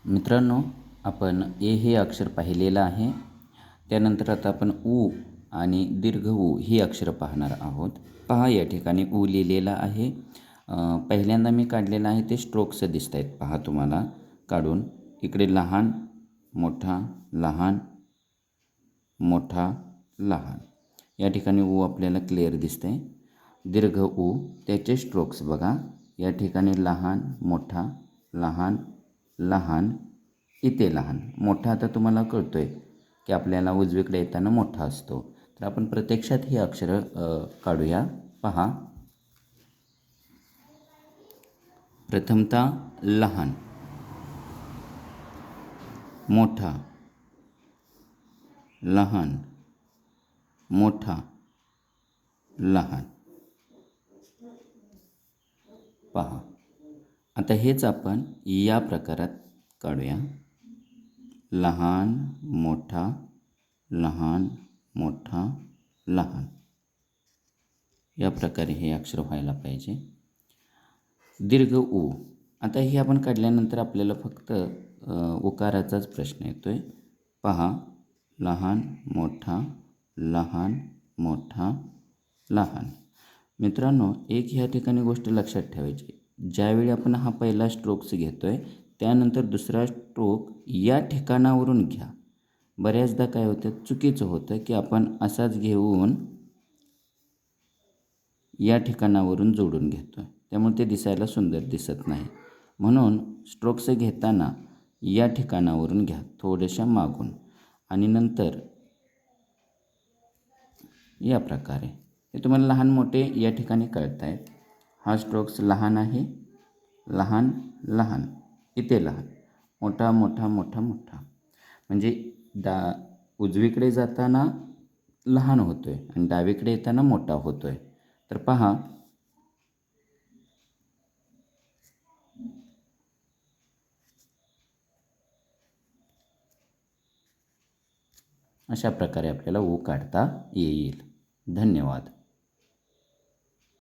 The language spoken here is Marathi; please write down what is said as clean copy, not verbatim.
मित्रांनो, आपण ए हे अक्षर पाहिलेलं आहे. त्यानंतर आता आपण उ आणि दीर्घ उ ही अक्षरं पाहणार आहोत. पहा, या ठिकाणी उ लिहिलेला आहे. पहिल्यांदा मी काढलेलं आहे ते स्ट्रोक्स दिसत आहेत. पहा तुम्हाला काढून. इकडे लहान मोठा लहान मोठा लहान, या ठिकाणी उ आपल्याला क्लिअर दिसते. दीर्घ उ त्याचे स्ट्रोक्स बघा. या ठिकाणी लहान मोठा लहान लहान, इथे लहान मोठा. आता तुम्हाला कळतोय की आपल्याला उजवीकडे येताना मोठा असतो. तर आपण प्रत्यक्षात ही अक्षरं काढूया. पहा, प्रथमतः लहान मोठा लहान मोठा लहान. पहा, आता हेच आपण या प्रकारात काढूया. लहान मोठा लहान मोठा लहान, या प्रकारे हे अक्षर व्हायला पाहिजे. दीर्घ उ, आता हे आपण काढल्यानंतर आपल्याला फक्त उकाराचाच प्रश्न येतोय. पहा, लहान मोठा लहान मोठा लहान. मित्रांनो, एक ह्या ठिकाणी गोष्ट लक्षात ठेवायची. ज्यावेळी आपण हा पहिला स्ट्रोक्स घेतोय त्यानंतर दुसरा स्ट्रोक या ठिकाणावरून घ्या. बऱ्याचदा काय होतं, चुकीचं होतं की आपण असाच घेऊन या ठिकाणावरून जोडून घेतो. त्यामुळे ते दिसायला सुंदर दिसत नाही. म्हणून स्ट्रोक्स घेताना या ठिकाणावरून घ्या, थोड्याशा मागून, आणि नंतर या प्रकारे. हे तुम्हाला लहान मोठे या ठिकाणी कळत आहेत. हा स्ट्रोक्स लहान आहे, लहान लहान, इथे लहान, मोठा मोठा मोठा मोठा. म्हणजे उजवीकडे जाताना लहान होतोय आणि डावीकडे येताना मोठा होतोय. तर पहा, अशा प्रकारे आपल्याला उ काढता येईल. धन्यवाद.